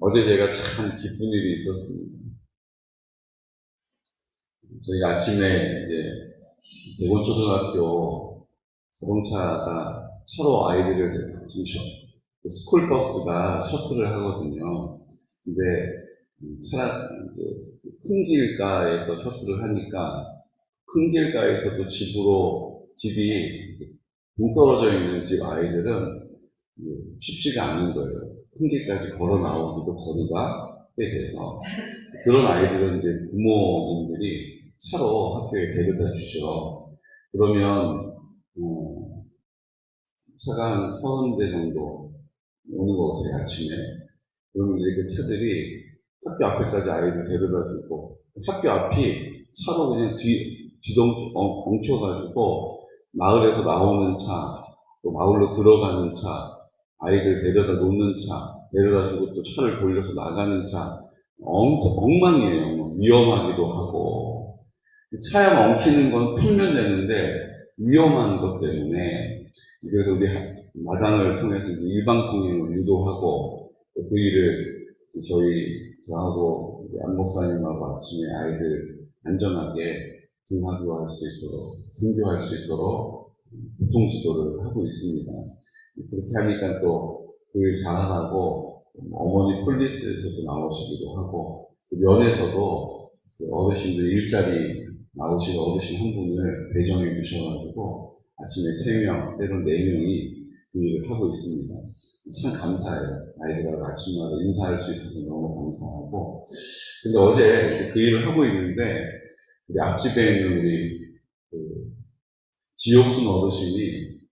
어제 제가 참 기쁜 일이 있었습니다. 저희가 아침에 이제 대곤초등학교 자동차가 차로 아이들을 지금 스쿨버스가 셔틀을 하거든요. 근데 이제 큰 길가에서 셔틀을 하니까 큰 길가에서도 집이 동떨어져 있는 집 아이들은 쉽지가 않은 거예요. 큰 길까지 걸어 나오기도 거리가 꽤 돼서 그런 아이들은 이제 부모님들이 차로 학교에 데려다 주죠. 그러면 차가 한 30대 정도 오는 것 같아요, 아침에. 그러면 이제 그 차들이 학교 앞에까지 아이들 데려다 주고, 학교 앞이 차로 그냥 엉켜가지고 마을에서 나오는 차, 또 마을로 들어가는 차, 아이들 데려다 놓는 차, 데려다 주고 또 차를 돌려서 나가는 차, 엉망이에요. 위험하기도 하고. 차에 엉키는 건 풀면 되는데 위험한 것 때문에, 그래서 우리 마당을 통해서 일방통행을 유도하고, 그 일을 저하고 안 목사님하고 아침에 아이들 안전하게 등교할 수 있도록 교통 지도를 하고 있습니다. 그렇게 하니까 또 그 일 잘하고, 어머니 폴리스에서도 나오시기도 하고, 면에서도 어르신들 일자리 나오신 어르신 한 분을 배정해 주셔가지고 아침에 3명, 때로는 4명이 그 일을 하고 있습니다. 참 감사해요. 아이들하고 아침마다 인사할 수 있어서 너무 감사하고. 근데 어제 이제 그 일을 하고 있는데, 우리 앞집에 있는 우리 지옥순 어르신이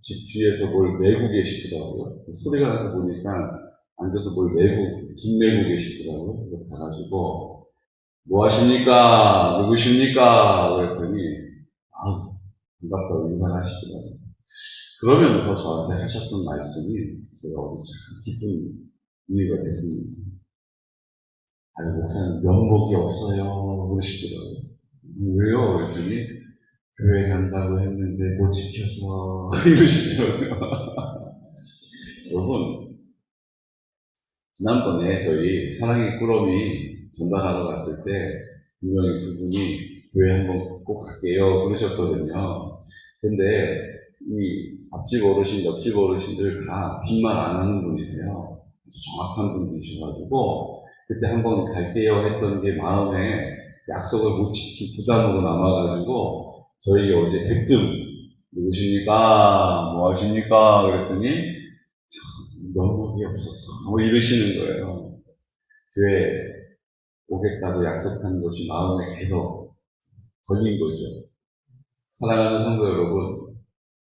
집 뒤에서 뭘 메고 계시더라고요. 소리가 나서 보니까 앉아서 김 메고 계시더라고요. 그래서 가가지고, 뭐 하십니까? 누구십니까? 그랬더니, 반갑다고 인사하시더라고요. 그러면서 저한테 하셨던 말씀이 제가 어제 참 기쁜 이유가 됐습니다. 목사님 면목이 없어요. 그러시더라고요. 왜요? 그랬더니, 교회 간다고 했는데 못 지켜서 이러시더라고요. 여러분, 지난번에 저희 사랑의 꾸러미 전달하러 갔을 때 분명히 두 분이 교회 한번 꼭 갈게요 그러셨거든요. 근데 이 앞집 어르신, 옆집 어르신들 다 빈말 안 하는 분이세요. 아주 정확한 분이셔가지고 그때 한번 갈게요 했던 게 마음에 약속을 못 지킨 부담으로 남아가지고 저희 어제 대뜸 누구십니까? 뭐 하십니까? 그랬더니 면목이 없었어. 이러시는 거예요. 교회 오겠다고 약속한 것이 마음에 계속 걸린 거죠. 사랑하는 성도 여러분,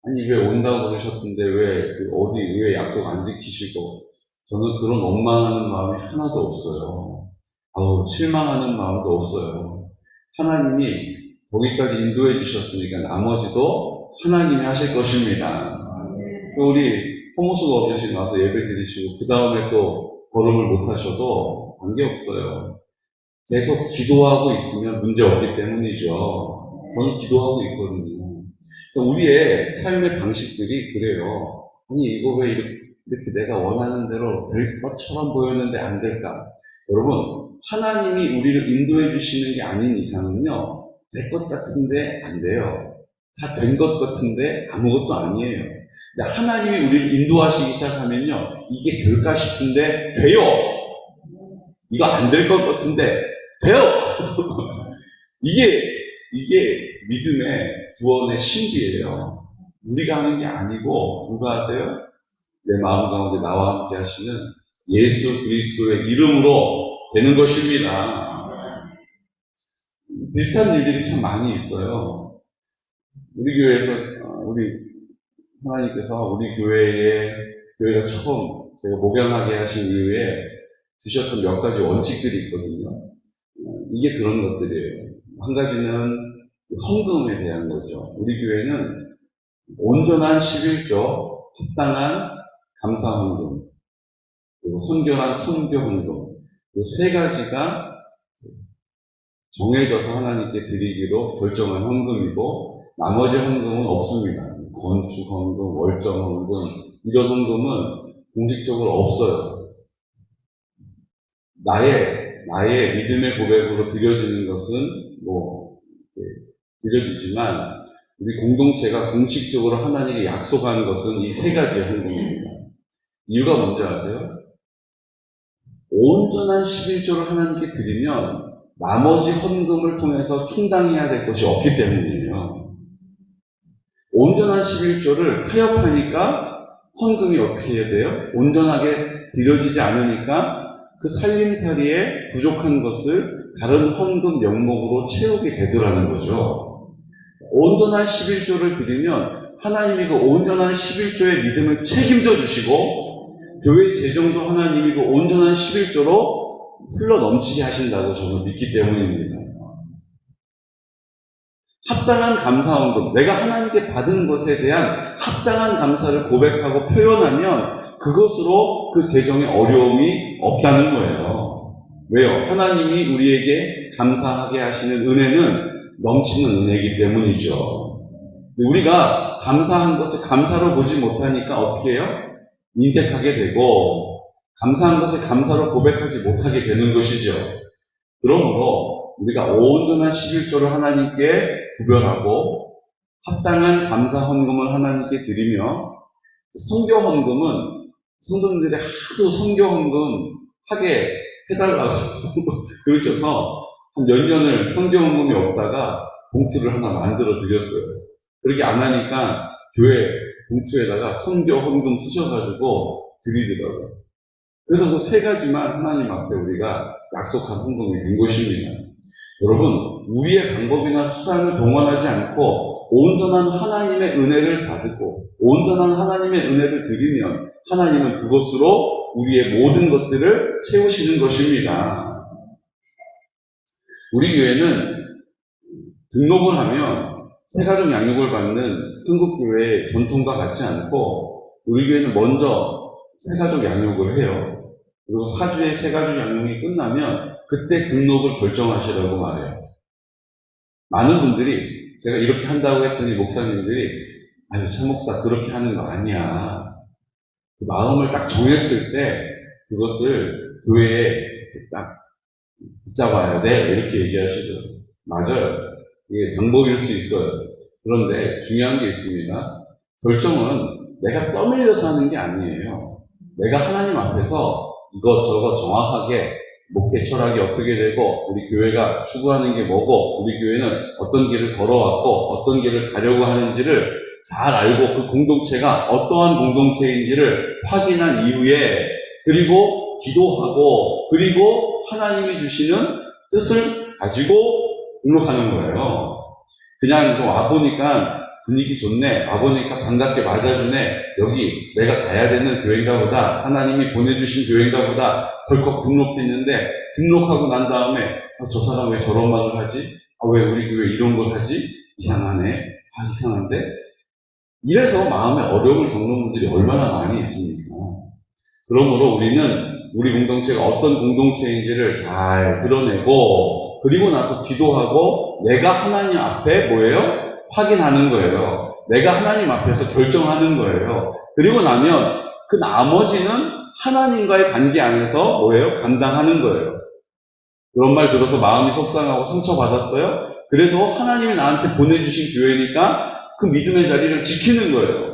아니 왜 온다고 그러셨던데 왜 약속 안 지키시고, 저는 그런 원망하는 마음이 하나도 없어요. 실망하는 마음도 없어요. 하나님이 거기까지 인도해 주셨으니까 나머지도 하나님이 하실 것입니다. 우리 호모수 어르신 와서 예배 드리시고 그 다음에 또 걸음을 못 하셔도 관계없어요. 계속 기도하고 있으면 문제 없기 때문이죠. 저는 기도하고 있거든요. 그러니까 우리의 삶의 방식들이 그래요. 아니 이거 왜 이렇게 내가 원하는 대로 될 것처럼 보였는데 안 될까? 여러분, 하나님이 우리를 인도해 주시는 게 아닌 이상은요, 될 것 같은데 안 돼요. 다 된 것 같은데 아무것도 아니에요. 근데 하나님이 우리를 인도하시기 시작하면요, 이게 될까 싶은데 돼요. 이거 안 될 것 같은데 돼요. 이게 믿음의 구원의 신비예요. 우리가 하는 게 아니고 누가 하세요? 내 마음 가운데 나와 함께 하시는 예수 그리스도의 이름으로 되는 것입니다. 비슷한 일들이 참 많이 있어요. 우리 교회에서 하나님께서 우리 교회가 처음 제가 목양하게 하신 이후에 주셨던 몇 가지 원칙들이 있거든요. 이게 그런 것들이에요. 한 가지는 헌금에 대한 거죠. 우리 교회는 온전한 11조, 합당한 감사 헌금, 그리고 선결한 선교 헌금, 이 3가지가 정해져서 하나님께 드리기로 결정한 헌금이고, 나머지 헌금은 없습니다. 건축 헌금, 월정 헌금, 이런 헌금은 공식적으로 없어요. 나의 믿음의 고백으로 드려지는 것은 드려지지만 우리 공동체가 공식적으로 하나님께 약속하는 것은 이 세 가지 헌금입니다. 이유가 뭔지 아세요? 온전한 11조를 하나님께 드리면 나머지 헌금을 통해서 충당해야 될 것이 없기 때문이에요. 온전한 11조를 타협하니까 헌금이 어떻게 해야 돼요? 온전하게 드려지지 않으니까 그 살림살이에 부족한 것을 다른 헌금 명목으로 채우게 되더라는 거죠. 온전한 11조를 드리면 하나님이 그 온전한 11조의 믿음을 책임져 주시고 교회의 재정도 하나님이 그 온전한 11조로 흘러 넘치게 하신다고 저는 믿기 때문입니다. 합당한 감사헌금, 내가 하나님께 받은 것에 대한 합당한 감사를 고백하고 표현하면 그것으로 그 재정에 어려움이 없다는 거예요. 왜요? 하나님이 우리에게 감사하게 하시는 은혜는 넘치는 은혜이기 때문이죠. 우리가 감사한 것을 감사로 보지 못하니까 어떻게 해요? 인색하게 되고 감사한 것을 감사로 고백하지 못하게 되는 것이죠. 그러므로 우리가 온전한 11조를 하나님께 구별하고 합당한 감사 헌금을 하나님께 드리며 선교 헌금은 성도님들이 하도 선교 헌금 하게 해달라고 그러셔서 한 몇 년을 선교 헌금이 없다가 봉투를 하나 만들어 드렸어요. 그렇게 안 하니까 교회 봉투에다가 선교 헌금 쓰셔가지고 드리더라고요. 그래서 그 세 가지만 하나님 앞에 우리가 약속한 헌금이 된 것입니다. 여러분, 우리의 방법이나 수단을 동원하지 않고 온전한 하나님의 은혜를 받고 온전한 하나님의 은혜를 드리면 하나님은 그것으로 우리의 모든 것들을 채우시는 것입니다. 우리 교회는 등록을 하면 새가족 양육을 받는 한국교회의 전통과 같지 않고 우리 교회는 먼저 새가족 양육을 해요. 그리고 4주의 새가족 양육이 끝나면 그때 등록을 결정하시라고 말해요. 많은 분들이 제가 이렇게 한다고 했더니 목사님들이 아유 차 목사 그렇게 하는 거 아니야. 그 마음을 딱 정했을 때 그것을 교회에 딱 붙잡아야 돼 이렇게 얘기하시죠. 맞아요. 이게 방법일 수 있어요. 그런데 중요한 게 있습니다. 결정은 내가 떠밀려서 하는 게 아니에요. 내가 하나님 앞에서 이것저것 정확하게 목회 철학이 어떻게 되고 우리 교회가 추구하는 게 뭐고 우리 교회는 어떤 길을 걸어왔고 어떤 길을 가려고 하는지를 잘 알고 그 공동체가 어떠한 공동체인지를 확인한 이후에 그리고 기도하고 그리고 하나님이 주시는 뜻을 가지고 등록하는 거예요. 그냥 좀 와보니까 분위기 좋네, 와보니까 반갑게 맞아주네, 여기 내가 가야 되는 교회인가 보다, 하나님이 보내주신 교회인가 보다 덜컥 등록했는데 등록하고 난 다음에 저 사람 왜 저런 말을 하지? 왜 우리 교회 이런 걸 하지? 이상하네, 이상한데? 이래서 마음에 어려움을 겪는 분들이 얼마나 많이 있습니까? 그러므로 우리는 우리 공동체가 어떤 공동체인지를 잘 드러내고 그리고 나서 기도하고 내가 하나님 앞에 뭐예요? 확인하는 거예요. 내가 하나님 앞에서 결정하는 거예요. 그리고 나면 그 나머지는 하나님과의 관계 안에서 뭐예요? 감당하는 거예요. 그런 말 들어서 마음이 속상하고 상처받았어요? 그래도 하나님이 나한테 보내주신 교회니까 그 믿음의 자리를 지키는 거예요.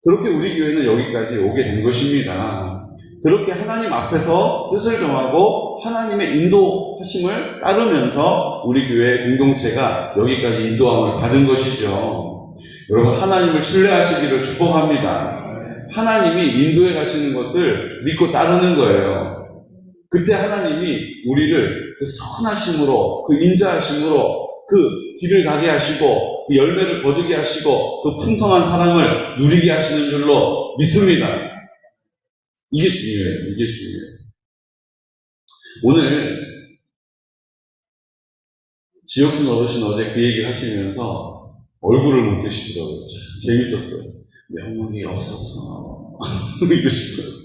그렇게 우리 교회는 여기까지 오게 된 것입니다. 그렇게 하나님 앞에서 뜻을 정하고 하나님의 인도하심을 따르면서 우리 교회 공동체가 여기까지 인도함을 받은 것이죠. 여러분 하나님을 신뢰하시기를 축복합니다. 하나님이 인도해 가시는 것을 믿고 따르는 거예요. 그때 하나님이 우리를 그 선하심으로 그 인자하심으로 그 길을 가게 하시고 그 열매를 거두게 하시고 그 풍성한 사랑을 누리게 하시는 줄로 믿습니다. 이게 중요해요. 이게 중요해요. 오늘 지혁순 어르신 어제 그 얘기를 하시면서 얼굴을 못 드시더라고요. 재밌었어요. 명목이 없었어. 이러시더라고요.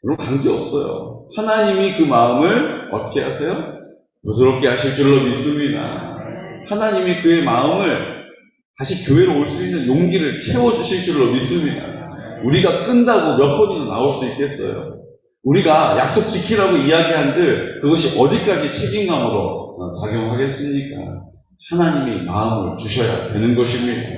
여러분 관계 없어요. 하나님이 그 마음을 어떻게 하세요? 부드럽게 하실 줄로 믿습니다. 하나님이 그의 마음을 다시 교회로 올 수 있는 용기를 채워주실 줄로 믿습니다. 우리가 끈다고 몇 번이나 나올 수 있겠어요? 우리가 약속 지키라고 이야기한들 그것이 어디까지 책임감으로 작용하겠습니까? 하나님이 마음을 주셔야 되는 것입니다.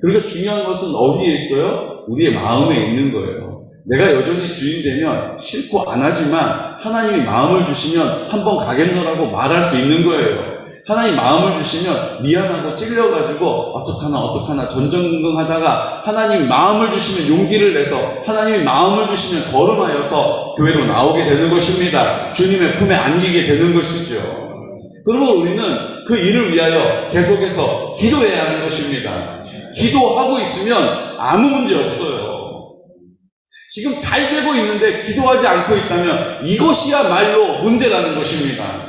그러니까 중요한 것은 어디에 있어요? 우리의 마음에 있는 거예요. 내가 여전히 주인 되면 싫고 안 하지만 하나님이 마음을 주시면 한번 가겠노라고 말할 수 있는 거예요. 하나님 마음을 주시면 미안하고 찔려가지고 어떡하나 전전긍긍하다가 하나님 마음을 주시면 용기를 내서 하나님이 마음을 주시면 걸음하여서 교회로 나오게 되는 것입니다. 주님의 품에 안기게 되는 것이죠. 그러면 우리는 그 일을 위하여 계속해서 기도해야 하는 것입니다. 기도하고 있으면 아무 문제 없어요. 지금 잘 되고 있는데 기도하지 않고 있다면 이것이야말로 문제라는 것입니다.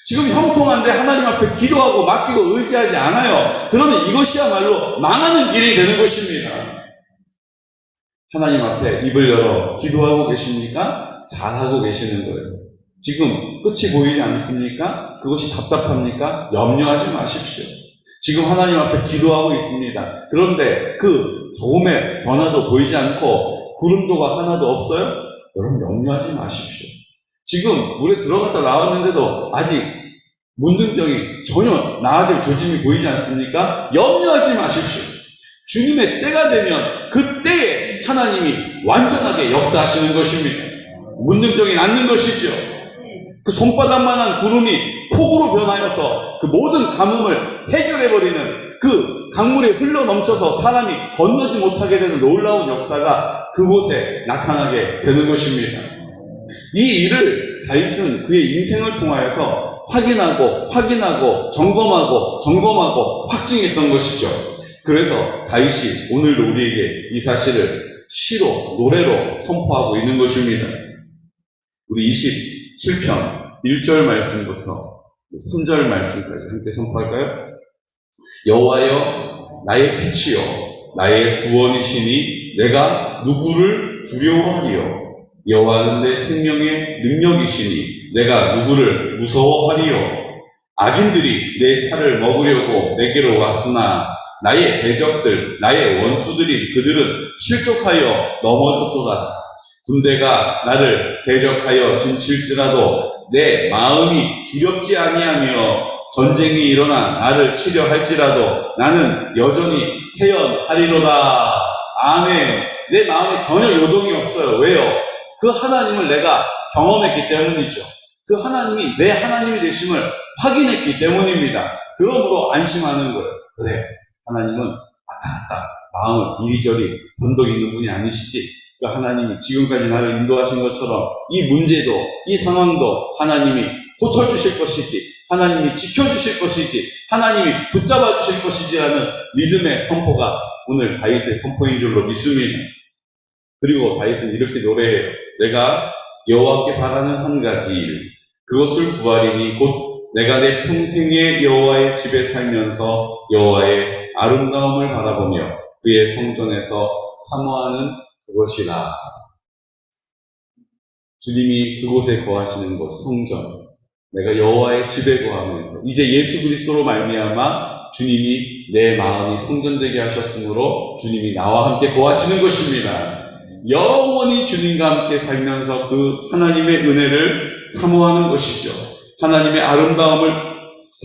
지금 형통한데 하나님 앞에 기도하고 맡기고 의지하지 않아요. 그러면 이것이야말로 망하는 길이 되는 것입니다. 하나님 앞에 입을 열어 기도하고 계십니까? 잘하고 계시는 거예요. 지금 끝이 보이지 않습니까? 그것이 답답합니까? 염려하지 마십시오. 지금 하나님 앞에 기도하고 있습니다. 그런데 그 조금의 변화도 보이지 않고 구름조각 하나도 없어요? 여러분 염려하지 마십시오. 지금 물에 들어갔다 나왔는데도 아직 문둥병이 전혀 나아질 조짐이 보이지 않습니까? 염려하지 마십시오. 주님의 때가 되면 그때에 하나님이 완전하게 역사하시는 것입니다. 문둥병이 낫는 것이죠. 그 손바닥만한 구름이 폭우로 변하여서 그 모든 가뭄을 해결해버리는 그 강물이 흘러 넘쳐서 사람이 건너지 못하게 되는 놀라운 역사가 그곳에 나타나게 되는 것입니다. 이 일을 다윗은 그의 인생을 통하여서 확인하고 점검하고 확증했던 것이죠. 그래서 다윗이 오늘도 우리에게 이 사실을 시로 노래로 선포하고 있는 것입니다. 우리 27편 1절 말씀부터 3절 말씀까지 함께 선포할까요? 여호와여 나의 빛이요 나의 구원이시니 내가 누구를 두려워하리요. 여호와는 내 생명의 능력이시니 내가 누구를 무서워하리요. 악인들이 내 살을 먹으려고 내게로 왔으나 나의 대적들 나의 원수들이 그들은 실족하여 넘어졌도다. 군대가 나를 대적하여 진칠지라도 내 마음이 두렵지 아니하며 전쟁이 일어나 나를 치려 할지라도 나는 여전히 태연하리로다. 아멘. 내 마음에 전혀 요동이 없어요. 왜요? 그 하나님을 내가 경험했기 때문이죠. 그 하나님이 내 하나님이 되심을 확인했기 때문입니다. 그러므로 안심하는 거예요. 그래, 하나님은 왔다 갔다 마음을 이리저리 변덕이는 분이 아니시지. 그 하나님이 지금까지 나를 인도하신 것처럼 이 문제도 이 상황도 하나님이 고쳐주실 것이지, 하나님이 지켜주실 것이지, 하나님이 붙잡아 주실 것이지라는 믿음의 선포가 오늘 다윗의 선포인 줄로 믿습니다. 그리고 다윗은 이렇게 노래해요. 내가 여호와께 바라는 한 가지 일, 그것을 구하리니 곧 내가 내 평생에 여호와의 집에 살면서 여호와의 아름다움을 바라보며 그의 성전에서 사모하는 그것이라. 주님이 그곳에 거하시는 곳 성전, 내가 여호와의 집에 거하면서 이제 예수 그리스도로 말미암아 주님이 내 마음이 성전되게 하셨으므로 주님이 나와 함께 거하시는 것입니다. 영원히 주님과 함께 살면서 그 하나님의 은혜를 사모하는 것이죠. 하나님의 아름다움을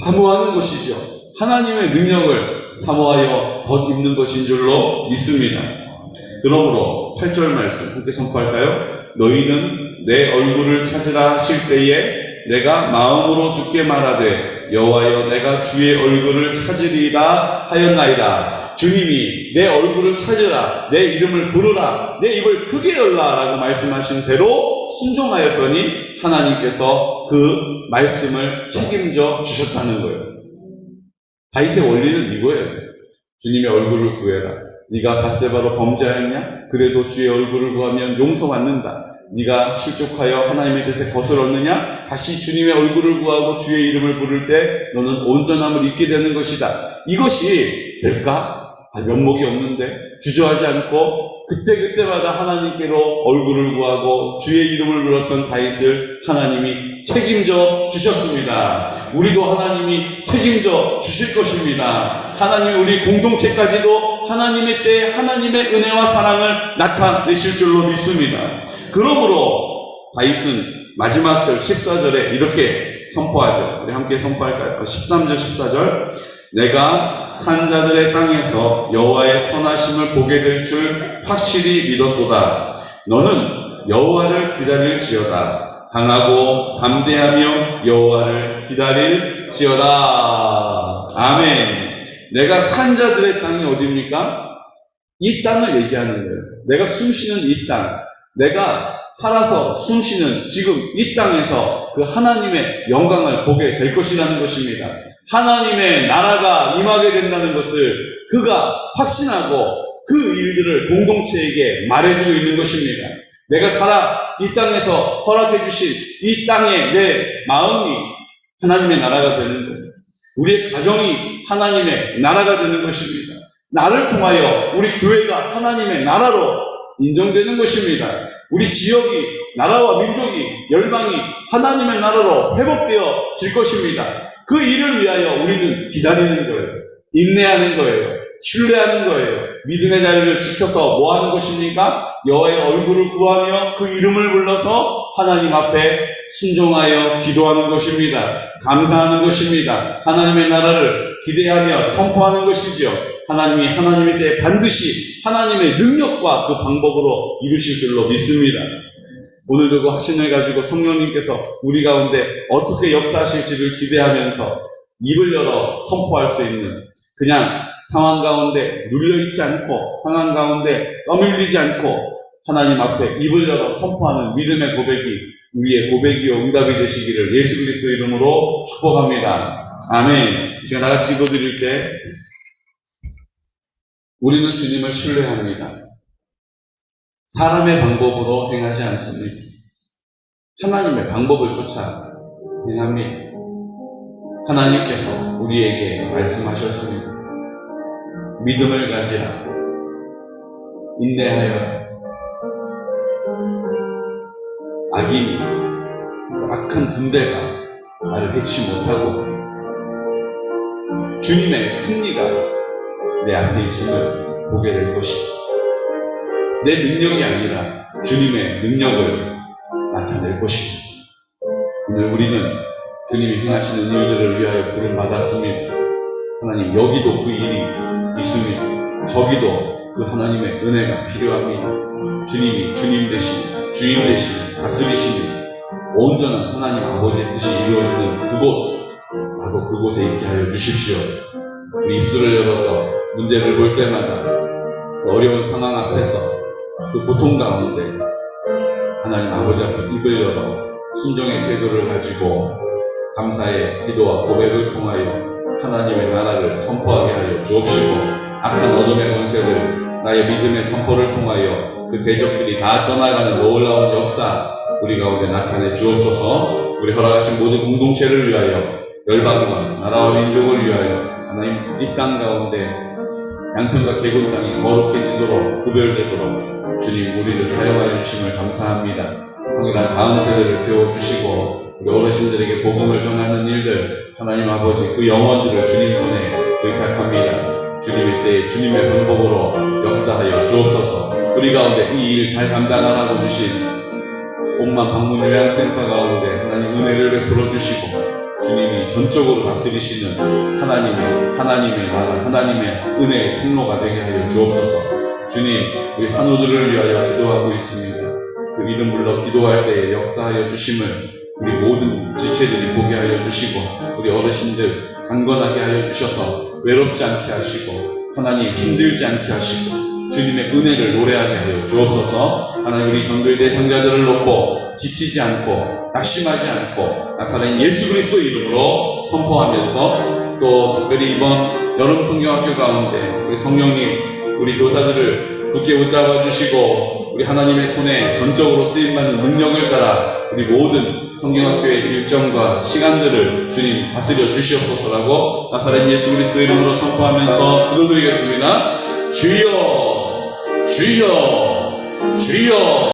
사모하는 것이죠. 하나님의 능력을 사모하여 덧입는 것인 줄로 믿습니다. 그러므로 8절 말씀 함께 선포할까요? 너희는 내 얼굴을 찾으라 하실 때에 내가 마음으로 주께 말하되 여호와여 내가 주의 얼굴을 찾으리라 하였나이다. 주님이 내 얼굴을 찾으라, 내 이름을 부르라, 내 입을 크게 열라 라고 말씀하신 대로 순종하였더니 하나님께서 그 말씀을 책임져 주셨다는 거예요. 다윗의 원리는 이거예요. 주님의 얼굴을 구해라. 네가 밧세바로 범죄하였냐? 그래도 주의 얼굴을 구하면 용서받는다. 네가 실족하여 하나님의 뜻에 거스렀느냐? 다시 주님의 얼굴을 구하고 주의 이름을 부를 때 너는 온전함을 잊게 되는 것이다. 이것이 될까? 면목이 없는데 주저하지 않고 그때그때마다 하나님께로 얼굴을 구하고 주의 이름을 불렀던 다윗을 하나님이 책임져 주셨습니다. 우리도 하나님이 책임져 주실 것입니다. 하나님이 우리 공동체까지도 하나님의 때에 하나님의 은혜와 사랑을 나타내실 줄로 믿습니다. 그러므로 다윗은 마지막 절 14절에 이렇게 선포하죠. 우리 함께 선포할까요? 13절 14절 내가 산자들의 땅에서 여호와의 선하심을 보게 될 줄 확실히 믿었도다. 너는 여호와를 기다릴지어다. 강하고 담대하며 여호와를 기다릴지어다. 아멘. 내가 산자들의 땅이 어디입니까? 이 땅을 얘기하는 거예요. 내가 숨쉬는 이 땅, 내가 살아서 숨쉬는 지금 이 땅에서 그 하나님의 영광을 보게 될 것이라는 것입니다. 하나님의 나라가 임하게 된다는 것을 그가 확신하고 그 일들을 공동체에게 말해주고 있는 것입니다. 내가 살아 이 땅에서 허락해 주신 이 땅에 내 마음이 하나님의 나라가 되는 거예요. 우리의 가정이 하나님의 나라가 되는 것입니다. 나를 통하여 우리 교회가 하나님의 나라로 인정되는 것입니다. 우리 지역이, 나라와 민족이, 열방이 하나님의 나라로 회복되어질 것입니다. 그 일을 위하여 우리는 기다리는 거예요. 인내하는 거예요. 신뢰하는 거예요. 믿음의 자리를 지켜서 뭐 하는 것입니까? 여호와의 얼굴을 구하며 그 이름을 불러서 하나님 앞에 순종하여 기도하는 것입니다. 감사하는 것입니다. 하나님의 나라를 기대하며 선포하는 것이죠. 하나님이 하나님의 때에 반드시 하나님의 능력과 그 방법으로 이루실 줄로 믿습니다. 오늘도 그 확신을 가지고 성령님께서 우리 가운데 어떻게 역사하실지를 기대하면서 입을 열어 선포할 수 있는, 그냥 상황 가운데 눌려있지 않고 상황 가운데 떠밀리지 않고 하나님 앞에 입을 열어 선포하는 믿음의 고백이 우리의 고백이요 응답이 되시기를 예수 그리스도 이름으로 축복합니다. 아멘. 제가 나같이 기도 드릴 때 우리는 주님을 신뢰합니다. 사람의 방법으로 행하지 않습니다. 하나님의 방법을 쫓아 행합니다. 하나님께서 우리에게 말씀하셨습니다. 믿음을 가지라. 인내하여. 악인이, 그 악한 군대가 나를 해치 못하고 주님의 승리가 내 앞에 있음을 보게 될 것이다. 내 능력이 아니라 주님의 능력을 나타낼 것이다. 오늘 우리는 주님이 행하시는 일들을 위하여 부름 받았습니다. 하나님, 여기도 그 일이 있습니다. 저기도 그 하나님의 은혜가 필요합니다. 주님이 주님 되신, 주인 되신, 다스리시는 온전한 하나님 아버지의 뜻이 이루어지는 그곳, 나도 그곳에 있게 하여 주십시오. 우리 입술을 열어서 문제를 볼 때마다 어려운 상황 앞에서 그 고통 가운데 하나님 아버지 앞에 입을 열어 순종의 태도를 가지고 감사의 기도와 고백을 통하여 하나님의 나라를 선포하게 하여 주옵시고, 악한 어둠의 권세를 나의 믿음의 선포를 통하여 그 대적들이 다 떠나가는 놀라운 역사 우리 가운데 나타내 주옵소서. 우리 허락하신 모든 공동체를 위하여, 열방과 나라와 민족을 위하여 하나님 이 땅 가운데 양편과 개군 땅이 거룩해지도록 구별되도록 주님 우리를 사용하여 주심을 감사합니다. 성일한 다음 세대를 세워주시고 우리 어르신들에게 복음을 전하는 일들 하나님 아버지 그 영혼들을 주님 손에 의탁합니다. 주님의 때에 주님의 방법으로 역사하여 주옵소서. 우리 가운데 이 일 잘 감당하라고 주신 온만 방문 요양센터 가운데 하나님 은혜를 베풀어 주시고 주님이 전적으로 다스리시는 하나님의 나라, 하나님의 은혜의 통로가 되게 하여 주옵소서. 주님, 우리 환우들을 위하여 기도하고 있습니다. 그 이름 불러 기도할 때에 역사하여 주심을 우리 모든 지체들이 보게 하여 주시고, 우리 어르신들 강건하게 하여 주셔서 외롭지 않게 하시고 하나님 힘들지 않게 하시고 주님의 은혜를 노래하게 하여 주옵소서. 하나님, 우리 전도의 대상자들을 놓고 지치지 않고 낙심하지 않고 나사렛 예수 그리스도 이름으로 선포하면서, 또 특별히 이번 여름 성경학교 가운데 우리 성령님, 우리 교사들을 굳게 붙잡아 주시고 우리 하나님의 손에 전적으로 쓰임받는 능력을 따라 우리 모든 성경학교의 일정과 시간들을 주님 다스려 주시옵소서라고 나사렛 예수 그리스도 이름으로 선포하면서 기도드리겠습니다. 주여, 주여, 주여.